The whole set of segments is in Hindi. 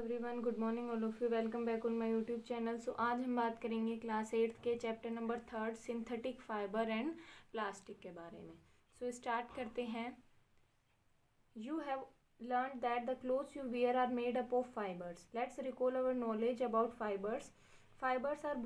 Everyone, good morning all of you. Welcome back on my YouTube channel. So आज हम बात करेंगे क्लास 8th के chapter number 3 synthetic fibre and plastic के बारे में। सो स्टार्ट करते हैं। You have learned that the clothes you wear are made up of fibers. Let's recall our knowledge about fibers. Fibers are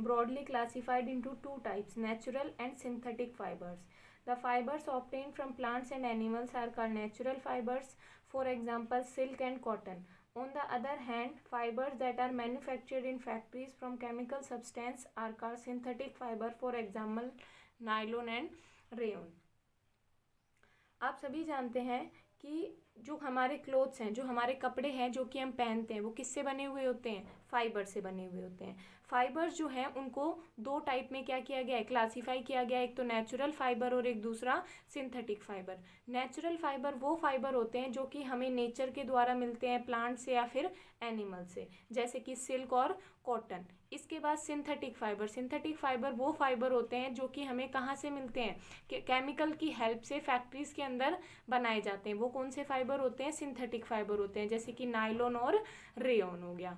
broadly classified into two types, natural and synthetic fibers. The fibers obtained from plants and animals are called natural fibers, for example, silk and cotton. On the other hand, fibers that are manufactured in factories from chemical substance are called synthetic fiber, for example, nylon and rayon. आप सभी जानते हैं कि जो हमारे क्लोथ्स हैं, जो हमारे कपड़े हैं जो कि हम पहनते हैं, वो किससे बने हुए होते हैं? फाइबर से बने हुए होते हैं। फाइबर्स जो हैं उनको दो टाइप में क्या किया गया है? क्लासीफाई किया गया है। एक तो नेचुरल फाइबर और एक दूसरा सिंथेटिक फाइबर। नेचुरल फाइबर वो फाइबर होते हैं जो कि हमें नेचर के द्वारा मिलते हैं, प्लांट से या फिर एनिमल से, जैसे कि सिल्क और कॉटन। इसके बाद सिंथेटिक फाइबर। सिंथेटिक फाइबर वो फाइबर होते हैं जो कि हमें कहाँ से मिलते हैं? केमिकल की हेल्प से फैक्ट्रीज के अंदर बनाए जाते हैं। वो कौन से फाइबर होते हैं? सिंथेटिक फाइबर होते हैं, जैसे कि नायलॉन और रेयॉन हो गया।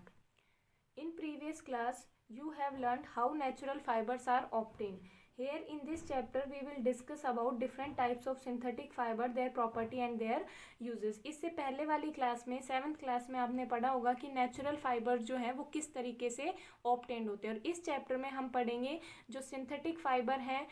In previous class, you have learned how natural fibers are obtained. Here in this chapter, we will discuss about different types of synthetic fiber, their property and their uses. इससे पहले वाली क्लास में 7th क्लास में आपने पढ़ा होगा कि नेचुरल फाइबर जो है वो किस तरीके से ऑब्टेंड होते हैं, और इस चैप्टर में हम पढ़ेंगे जो सिंथेटिक फाइबर हैं,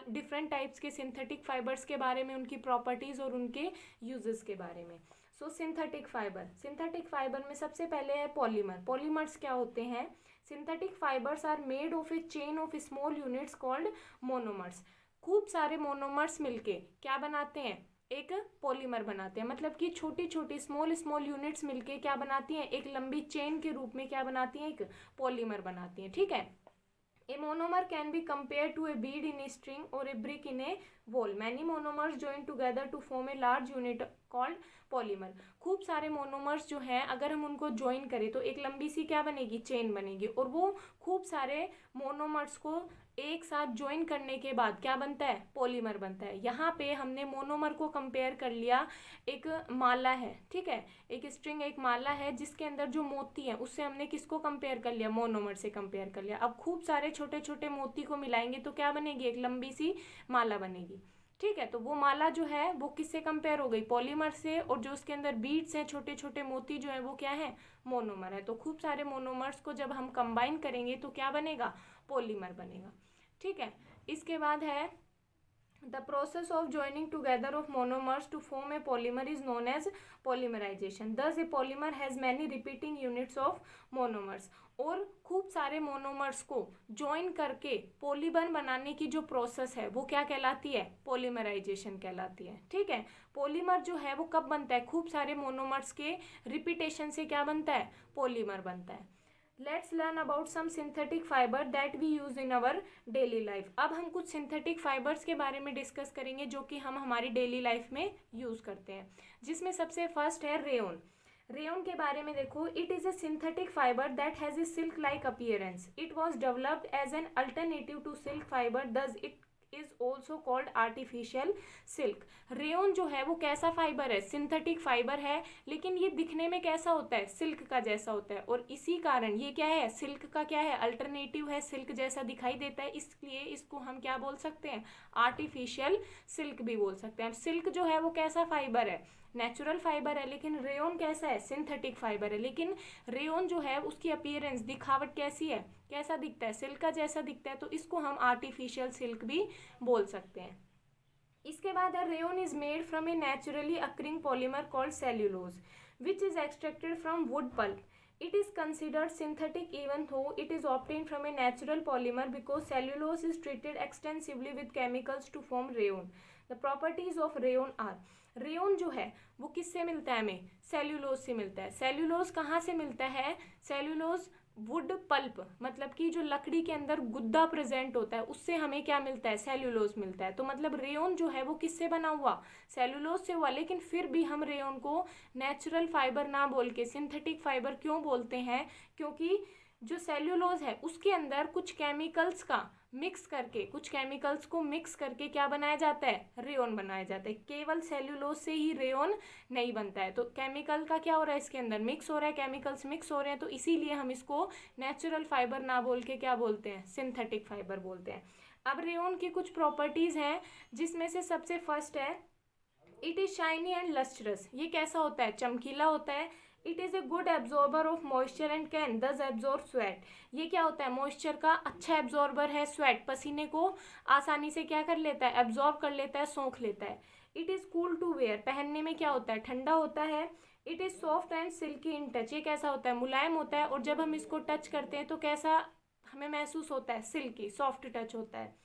डिफरेंट टाइप्स के सिंथेटिक फाइबर्स के बारे में, उनकी प्रॉपर्टीज और उनके यूजेस के बारे में। So synthetic fibre. Synthetic fibre में सबसे पहले है पॉलीमर। पॉलीमर्स क्या होते हैं? Synthetic fibres are made of a chain of small units called monomers. खूब सारे मोनोमर्स मिलके क्या बनाते हैं? एक पॉलीमर बनाते हैं। मतलब कि छोटी छोटी स्मॉल यूनिट्स मिलके क्या बनाती हैं? एक लंबी चेन के रूप में क्या बनाती हैं? एक पॉलीमर बनाती हैं। ठीक है। A monomer can be compared to a bead in a string or a brick in a wall. Many monomers join together to form a large unit called polymer. खूब सारे मोनोमर्स जो हैं, अगर हम उनको ज्वाइन करें तो एक लंबी सी क्या बनेगी? चेन बनेगी। और वो खूब सारे मोनोमर्स को एक साथ ज्वाइन करने के बाद क्या बनता है? पॉलीमर बनता है। यहाँ पे हमने मोनोमर को कंपेयर कर लिया, एक माला है, ठीक है, एक स्ट्रिंग, एक माला है जिसके अंदर जो मोती है उससे हमने किसको कंपेयर कर लिया? मोनोमर से कंपेयर कर लिया। अब खूब सारे छोटे छोटे मोती को मिलाएंगे तो क्या बनेगी? एक लंबी सी माला बनेगी। ठीक है, तो वो माला जो है वो किससे कंपेयर हो गई? पॉलीमर से। और जो उसके अंदर बीड्स हैं, छोटे छोटे मोती जो है, वो क्या है? मोनोमर है। तो खूब सारे मोनोमर्स को जब हम कंबाइन करेंगे तो क्या बनेगा? पॉलीमर बनेगा। ठीक है। इसके बाद है The process of joining together of monomers to form a polymer is known as polymerization. Thus, a polymer has many repeating units of monomers. और खूब सारे मोनोमर्स को ज्वाइन करके पॉलीमर बनाने की जो प्रोसेस है वो क्या कहलाती है? पॉलीमराइजेशन कहलाती है। ठीक है। पॉलीमर जो है वो कब बनता है? खूब सारे मोनोमर्स के रिपीटेशन से क्या बनता है? पॉलीमर बनता है। Let's learn about some synthetic fibre that we use in our daily life. अब हम कुछ सिंथेटिक फाइबर्स के बारे में डिस्कस करेंगे जो कि हम हमारी डेली लाइफ में यूज करते हैं, जिसमें सबसे फर्स्ट है रेयॉन। रेयॉन के बारे में देखो, it is a synthetic fibre that has a silk like appearance. It was developed as an alternative to silk fibre, thus it is also called artificial silk. Rayon जो है वो कैसा फाइबर है? सिंथेटिक फाइबर है, लेकिन ये दिखने में कैसा होता है? सिल्क का जैसा होता है। और इसी कारण ये क्या है? सिल्क का क्या है? अल्टरनेटिव है, सिल्क जैसा दिखाई देता है, इसलिए इसको हम क्या बोल सकते हैं? आर्टिफिशियल सिल्क भी बोल सकते हैं। सिल्क जो है वो कैसा फाइबर है? नेचुरल फाइबर है, लेकिन रेयॉन कैसा है? सिंथेटिक फाइबर है। लेकिन रेयॉन जो है उसकी अपीयरेंस, दिखावट कैसी है? कैसा दिखता है? सिल्क का जैसा दिखता है, तो इसको हम आर्टिफिशियल सिल्क भी बोल सकते हैं। इसके बाद है rayon is made from A naturally occurring polymer called cellulose which is extracted from wood pulp. It is considered synthetic even though it is obtained from a natural polymer because cellulose is treated extensively with chemicals to form rayon. The properties of rayon are, rayon जो है वो किससे मिलता है? हमें सेल्यूलोज से मिलता है। सेल्यूलोज कहाँ से मिलता है? सेल्यूलोज वुड पल्प, मतलब कि जो लकड़ी के अंदर गुद्दा प्रेजेंट होता है उससे हमें क्या मिलता है? सेल्यूलोज मिलता है। तो मतलब रेयॉन जो है वो किससे बना हुआ? सेल्यूलोज से हुआ। लेकिन फिर भी हम रेयॉन को नेचुरल फाइबर ना बोल के सिंथेटिक फाइबर क्यों बोलते हैं? क्योंकि जो सेल्यूलोज है उसके अंदर कुछ केमिकल्स का मिक्स करके, कुछ केमिकल्स को मिक्स करके क्या बनाया जाता है, रेयॉन बनाया जाता है। केवल सेल्यूलोज से ही रेयॉन नहीं बनता है, तो केमिकल का क्या हो रहा है, इसके अंदर मिक्स हो रहा है, केमिकल्स मिक्स हो रहे हैं, तो इसीलिए हम इसको नेचुरल फाइबर ना बोल के क्या बोलते हैं, सिंथेटिक फाइबर बोलते हैं। अब रेयॉन की कुछ प्रॉपर्टीज हैं, जिसमें से सबसे फर्स्ट है it is shiny and lustrous. ये कैसा होता है, चमकीला होता है। It is a good absorber of moisture and can दस एब्जॉर्ब स्वेट। ये क्या होता है, मॉइस्चर का अच्छा एब्जॉर्बर है, स्वेट पसीने को आसानी से क्या कर लेता है, एब्जॉर्ब कर लेता है, सोख लेता है। It is cool to wear, पहनने में क्या होता है, ठंडा होता है। It is soft and silky in touch, ये कैसा होता है, मुलायम होता है, और जब हम इसको टच करते हैं तो कैसा हमें महसूस होता है, सिल्की सॉफ्ट टच होता है।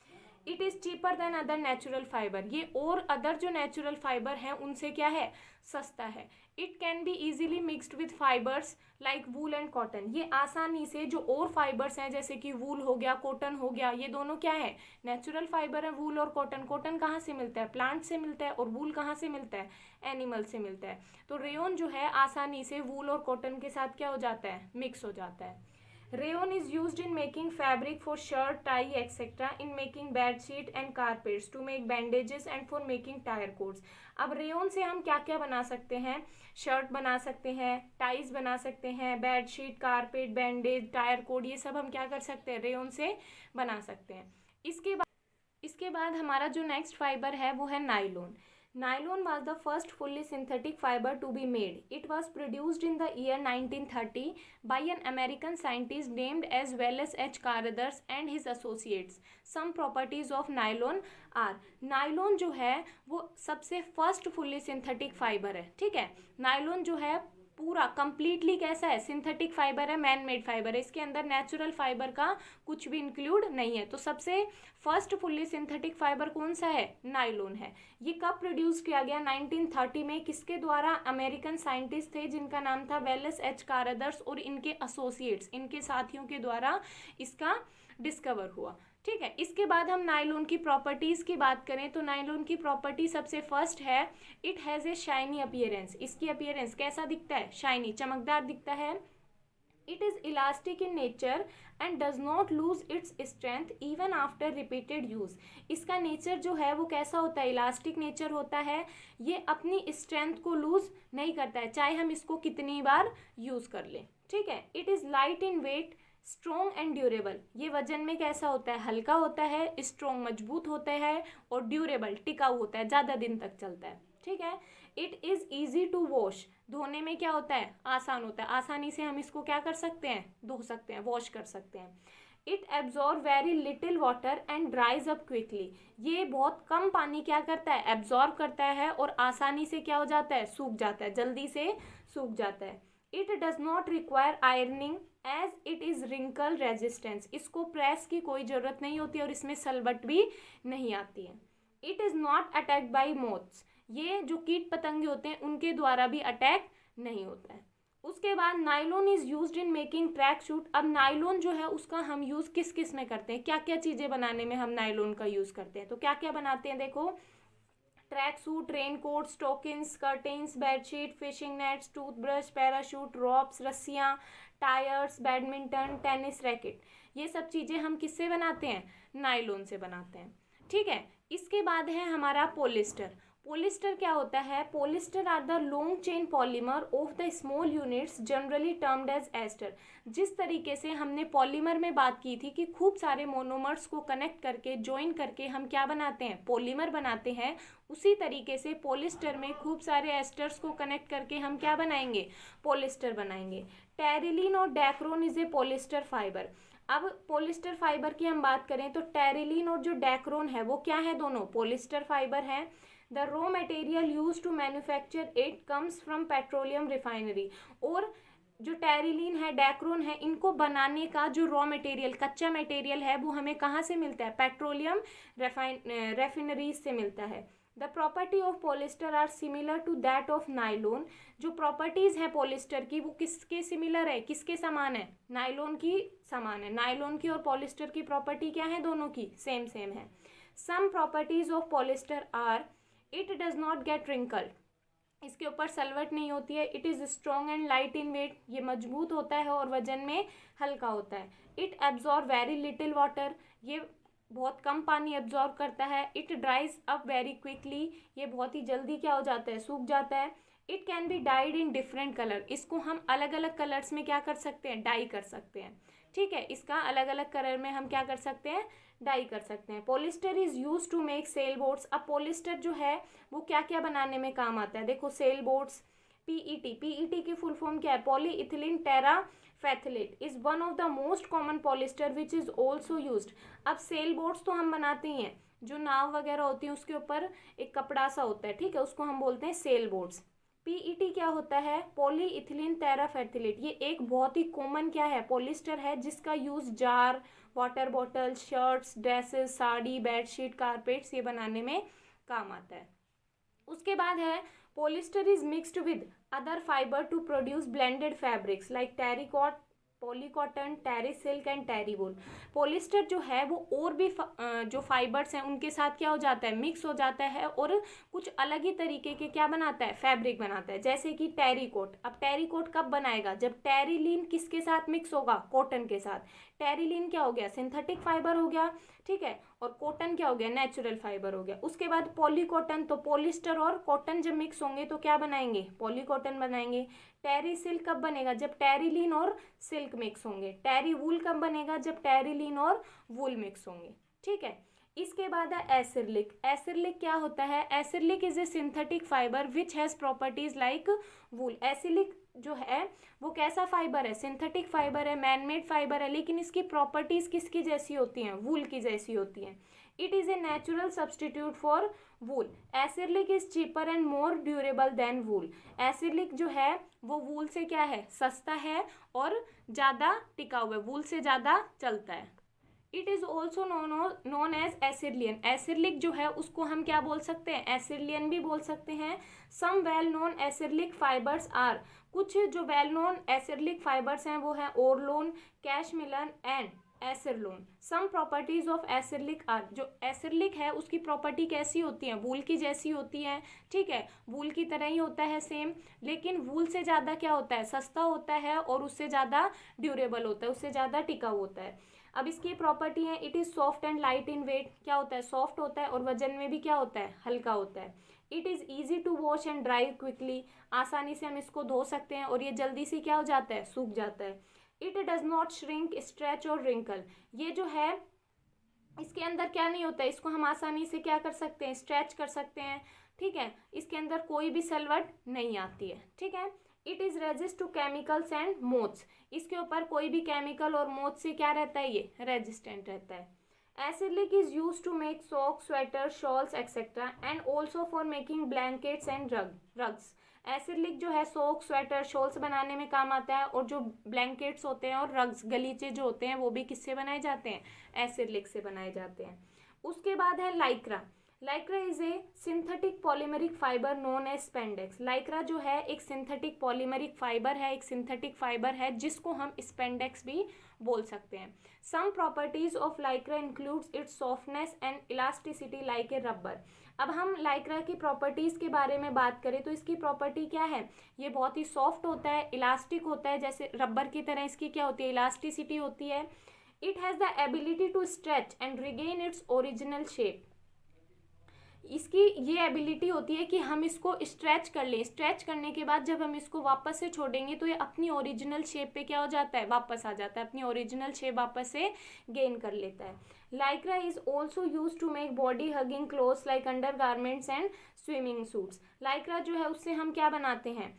It is cheaper than other natural fibre, ये और अदर जो नेचुरल फाइबर हैं उनसे क्या है, सस्ता है। It can be easily mixed with fibres like wool and cotton, ये आसानी से जो और फाइबर्स हैं जैसे कि वूल हो गया, कॉटन हो गया, ये दोनों क्या है, नेचुरल फाइबर है, वूल और कॉटन। कॉटन कहाँ से मिलता है, प्लांट से मिलता है, और वूल कहाँ से मिलता है, एनिमल से मिलता है। तो रेयॉन जो है आसानी से वूल और कॉटन के साथ क्या हो जाता है, मिक्स हो जाता है। Rayon is used in making fabric for shirt, tie, etc. in making bed sheet and carpets, to make bandages and for making tire coats. अब रेयन से हम क्या क्या बना सकते हैं, शर्ट बना सकते हैं, टाइज बना सकते हैं, bed sheet, carpet, bandage, tyre code, ये सब हम क्या कर सकते हैं, रेयन से बना सकते हैं। इसके बाद हमारा जो नेक्स्ट फाइबर है वो है nylon. Nylon was the first fully synthetic fiber to be made. It was produced in the year 1930 by an American scientist named as Wallace H. Carothers and his associates. Some properties of nylon are, nylon जो है वो सबसे फर्स्ट फुल्ली सिंथेटिक फाइबर है, ठीक है। नायलॉन जो है पूरा कंप्लीटली कैसा है, सिंथेटिक फाइबर है, मैन मेड फाइबर है, इसके अंदर नेचुरल फाइबर का कुछ भी इंक्लूड नहीं है। तो सबसे फर्स्ट फुल्ली सिंथेटिक फाइबर कौन सा है, नायलॉन है। ये कब प्रोड्यूस किया गया, 1930 में, किसके द्वारा, अमेरिकन साइंटिस्ट थे जिनका नाम था वेलेस एच कारादर्स और इनके एसोसिएट्स, इनके साथियों के द्वारा इसका डिस्कवर हुआ, ठीक है। इसके बाद हम नायलॉन की प्रॉपर्टीज़ की बात करें तो नायलॉन की प्रॉपर्टी सबसे फर्स्ट है it has a shiny appearance. इसकी अपीयरेंस कैसा दिखता है, शाइनी, चमकदार दिखता है। It is elastic in nature and does not lose its strength even after repeated use. इसका नेचर जो है वो कैसा होता है, इलास्टिक नेचर होता है, ये अपनी स्ट्रेंथ को लूज नहीं करता है चाहे हम इसको कितनी बार यूज़ कर लें, ठीक है। It is light in weight, strong and durable, ये वजन में कैसा होता है, हल्का होता है, स्ट्रॉन्ग मजबूत होता है, और ड्यूरेबल टिकाऊ होता है, ज़्यादा दिन तक चलता है, ठीक है। It is easy to wash, धोने में क्या होता है, आसान होता है, आसानी से हम इसको क्या कर सकते हैं, धो सकते हैं, वॉश कर सकते हैं। It absorb very little water and ड्राइज up quickly, ये बहुत कम पानी क्या करता है, एब्जॉर्ब करता है, और आसानी से क्या हो जाता है, सूख जाता है, जल्दी से सूख जाता है। It does not require ironing as it is wrinkle resistance, इसको प्रेस की कोई ज़रूरत नहीं होती और इसमें सलबट भी नहीं आती है। It is not attacked by moths, ये जो कीट पतंगे होते हैं उनके द्वारा भी अटैक नहीं होता है। उसके बाद nylon is used in making track suit. अब नायलॉन जो है उसका हम यूज़ किस किस में करते हैं, क्या क्या चीज़ें बनाने में हम नायलॉन का यूज़ करते हैं, तो क्या क्या बनाते हैं, देखो, track suit, rain coat, stockings, curtains, bedsheet, fishing nets, toothbrush, parachute, ropes, रस्सियाँ, टायर्स, बैडमिंटन, टेनिस रैकेट, ये सब चीज़ें हम किससे बनाते हैं, नायलॉन से बनाते हैं, ठीक है। इसके बाद है हमारा पॉलिस्टर। पॉलिस्टर क्या होता है, polyester are the long chain polymer of the small units generally termed as ester. जिस तरीके से हमने पॉलीमर में बात की थी कि खूब सारे मोनोमर्स को कनेक्ट करके ज्वाइन करके हम क्या बनाते हैं, पॉलीमर बनाते हैं, उसी तरीके से पॉलिस्टर में खूब सारे एस्टर्स को कनेक्ट करके हम क्या बनाएंगे, पॉलिस्टर बनाएंगे। टेरिलीन और डैक्रोन इज ए पॉलिस्टर फाइबर। अब पॉलिस्टर फाइबर की हम बात करें तो टेरिलीन और जो डैक्रोन है वो क्या है, दोनों पॉलिस्टर फाइबर हैं। The raw material use to manufacture it comes from petroleum refinery, और जो टेरिलीन है, डैक्रोन है, इनको बनाने का जो रॉ मटेरियल, कच्चा मटेरियल है, वो हमें कहाँ से मिलता है, पेट्रोलियम रेफाइनरीज से मिलता है। The property of polyester are similar to that of nylon. जो प्रॉपर्टीज़ है पॉलिस्टर की वो किसके सिमिलर है, किसके समान है, नायलॉन की समान है। नायलॉन की और पॉलिस्टर की प्रॉपर्टी क्या है, दोनों की सेम सेम है। Some properties of polyester are it does not get wrinkled, इसके ऊपर सलवट नहीं होती है। It is strong and light in weight, ये मजबूत होता है और वजन में हल्का होता है। It absorb very little water, ये बहुत कम पानी एब्जॉर्ब करता है। इट ड्राइज अप वेरी क्विकली, ये बहुत ही जल्दी क्या हो जाता है, सूख जाता है। It can be died in different colour, इसको हम अलग अलग कलर्स में क्या कर सकते हैं, डाई कर सकते हैं। ठीक है, इसका अलग अलग कलर में हम क्या कर सकते हैं, डाई कर सकते हैं। Polyester is use to make sail boats, अब पॉलिस्टर जो है वो क्या क्या बनाने में काम आता है, देखो सेल बोट्स। पीईटी, पीईटी की फुल फॉर्म क्या है, poly ethylene terephthalate is one of the most common polyester which is also used. अब सेल बोट्स तो हम बनाते ही हैं, जो नाव वगैरह होती है उसके ऊपर एक कपड़ा सा होता है, ठीक है, उसको हम बोलते हैं सेल बोट्स। पीईटी क्या होता है, पॉली इथिलीन टेराफेथलेट, ये एक बहुत ही कॉमन क्या है, पॉलिस्टर है, जिसका use jar, water bottle, shirts, dresses, sari, bedsheet, carpets ये बनाने में काम आता है। उसके बाद है polyester is mixed with other fibre to produce blended fabrics like terrycot, polycotton, terry silk and terry wool. Polyester जो है वो और भी जो फाइबर्स हैं उनके साथ क्या हो जाता है, मिक्स हो जाता है और कुछ अलग ही तरीके के क्या बनाता है, फैब्रिक बनाता है। जैसे कि टेरीकोट, अब टेरीकोट कब बनाएगा, जब टेरिलीन किसके साथ मिक्स होगा, कॉटन के साथ। टेरिलीन क्या हो गया, सिंथेटिक फाइबर हो गया, ठीक है, और कॉटन क्या हो गया, नेचुरल फाइबर हो गया। उसके बाद पॉलीकॉटन, तो पॉलिस्टर और कॉटन जब मिक्स होंगे तो क्या बनाएंगे, पॉलीकॉटन बनाएंगे। टेरी सिल्क कब बनेगा, जब टेरिलीन और सिल्क मिक्स होंगे। टेरी वूल कब बनेगा, जब टेरिलीन और वूल मिक्स होंगे। ठीक है, इसके बाद है एसिरलिक। एसिरलिक क्या होता है, acrylic is a synthetic fibre which has properties like wool. Acrylic जो है वो कैसा फाइबर है, सिंथेटिक फाइबर है, मैनमेड फाइबर है, लेकिन इसकी प्रॉपर्टीज किसकी जैसी होती हैं, वूल की जैसी होती हैं। It is a natural substitute for wool. Acrylic is cheaper and more durable than wool. Acrylic जो है वो वूल से क्या है, सस्ता है और ज़्यादा टिकाऊ है, वूल से ज़्यादा चलता है। It is also known as Acrilan. Acrylic जो है उसको हम क्या बोल सकते हैं, एसिरलियन भी बोल सकते हैं। Some well known acrylic fibres are, कुछ जो वेल नोन एसिरलिक फाइबर्स हैं वो हैं Orlon, Cashmilon and Acrilan. Some properties of acrylic are, जो एसिरलिक है उसकी प्रॉपर्टी कैसी होती है, वूल की जैसी होती है। ठीक है, वूल की तरह ही होता है सेम, लेकिन वूल से ज़्यादा क्या होता है, सस्ता होता है और उससे ज़्यादा ड्यूरेबल होता है, उससे ज़्यादा टिकाऊ होता है। अब इसकी प्रॉपर्टी है, it is soft and light in weight. क्या होता है, सॉफ्ट होता है और वजन में भी क्या होता है, हल्का होता है। It is easy to wash and dry quickly, आसानी से हम इसको धो सकते हैं और ये जल्दी से क्या हो जाता है, सूख जाता है। It does not shrink, stretch और रिंकल, ये जो है इसके अंदर क्या नहीं होता है, इसको हम आसानी से क्या कर सकते हैं, स्ट्रेच कर सकते हैं। ठीक है, इसके अंदर कोई भी सलवट नहीं आती है। ठीक है, it is resist to chemicals and moths, इसके ऊपर कोई भी केमिकल और मोथ से क्या रहता है, ये रेजिस्टेंट रहता है। Acrylic is use to make socks, sweater, shawls etcetera and also for making blankets and rugs. Acrylic जो है सॉक्स, स्वेटर, शॉल्स बनाने में काम आता है और जो ब्लैंकेट्स होते हैं और रग्स, गलीचे जो होते हैं वो भी किससे बनाए जाते हैं, एसिरलिक से बनाए जाते हैं। उसके बाद है Lycra. Lycra is a synthetic polymeric fibre known as spandex. Lycra जो है एक सिंथेटिक पॉलीमेरिक फाइबर है, एक सिंथेटिक फाइबर है जिसको हम स्पेंडेक्स भी बोल सकते हैं। Some properties of Lycra includes its softness and elasticity like a rubber. अब हम लाइक्रा की प्रॉपर्टीज के बारे में बात करें तो इसकी प्रॉपर्टी क्या है, ये बहुत ही सॉफ्ट होता है, इलास्टिक होता है, जैसे रबर की तरह इसकी क्या होती है, इलास्टिसिटी होती है। It has the ability to stretch and regain its original shape. इसकी ये एबिलिटी होती है कि हम इसको स्ट्रेच कर लें, स्ट्रेच करने के बाद जब हम इसको वापस से छोड़ेंगे तो ये अपनी ओरिजिनल शेप पे क्या हो जाता है, वापस आ जाता है, अपनी ओरिजिनल शेप वापस से गेन कर लेता है। Lycra is also use to make body hugging clothes like under garments and swimming suits. Lycra जो है उससे हम क्या बनाते हैं,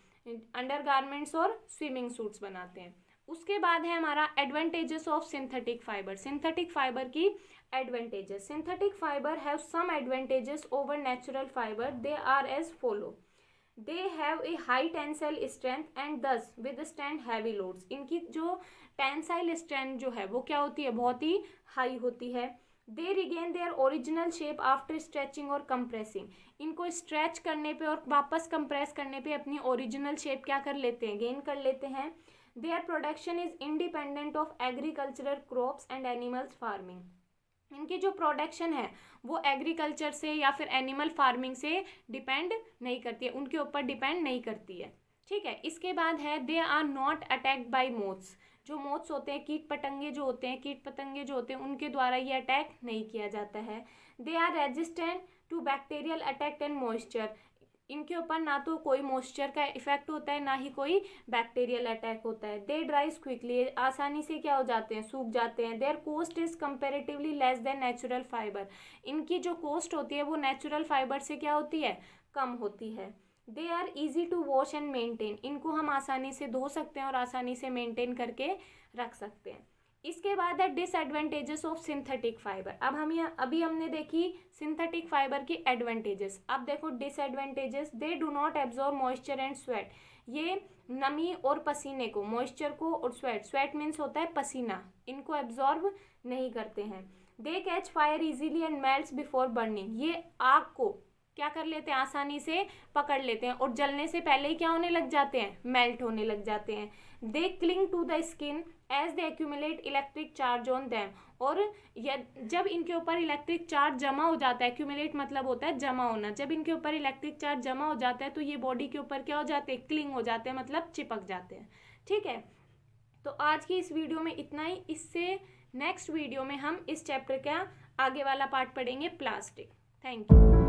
अंडर गारमेंट्स और स्विमिंग सूट्स बनाते हैं। उसके बाद है हमारा advantages of synthetic fibre. Synthetic fibre की advantages, synthetic fibre have some advantages over natural fibre, they are as follow. They have a high tensile strength and thus withstand heavy loads. इनकी जो टेंसाइल स्ट्रेंथ जो है वो क्या होती है, बहुत ही हाई होती है। They regain their original shape after stretching और कंप्रेसिंग। इनको स्ट्रेच करने पे और वापस कंप्रेस करने पे अपनी ओरिजिनल शेप क्या कर लेते हैं, गेन कर लेते हैं। Their production is independent of agricultural crops and animals farming. इनकी जो प्रोडक्शन है वो एग्रीकल्चर से या फिर एनिमल फार्मिंग से डिपेंड नहीं करती है, उनके ऊपर डिपेंड नहीं करती है। ठीक है, इसके बाद है they are not attacked by moths. जो मोथ्स होते हैं, कीट पतंगे जो होते हैं उनके द्वारा ये अटैक नहीं किया जाता है। They are resistant to bacterial attack and moisture. इनके ऊपर ना तो कोई मॉइस्चर का इफेक्ट होता है, ना ही कोई बैक्टीरियल अटैक होता है। दे ड्राइज क्विकली, आसानी से क्या हो जाते हैं, सूख जाते हैं। Their cost is comparatively less than natural fibre. इनकी जो कोस्ट होती है वो नेचुरल फाइबर से क्या होती है, कम होती है। They are easy to wash and maintain. इनको हम आसानी से धो सकते हैं और आसानी से मेंटेन करके रख सकते हैं। इसके बाद है डिसएडवांटेजेस ऑफ सिंथेटिक फाइबर। अब अभी हमने देखी सिंथेटिक फाइबर की एडवांटेजेस। अब देखो disadvantages. They do not absorb moisture and sweat. ये नमी और पसीने को, मॉइस्चर को और स्वेट मीन्स होता है पसीना, इनको एब्जॉर्ब नहीं करते हैं। They catch fire easily and melts before burning. ये आग को क्या कर लेते हैं, आसानी से पकड़ लेते हैं और जलने से पहले ही क्या होने लग जाते हैं, मेल्ट होने लग जाते हैं। They cling to the skin as they accumulate electric charge on them. और जब इनके ऊपर इलेक्ट्रिक चार्ज जमा हो जाता है, एक्यूमुलेट मतलब होता है जमा होना, जब इनके ऊपर इलेक्ट्रिक चार्ज जमा हो जाता है तो ये बॉडी के ऊपर क्या हो जाते हैं, क्लिंग हो जाते हैं, मतलब चिपक जाते हैं। ठीक है, तो आज की इस वीडियो में इतना ही। इससे नेक्स्ट वीडियो में हम इस चैप्टर का आगे वाला पार्ट पढ़ेंगे, प्लास्टिक। Thank you.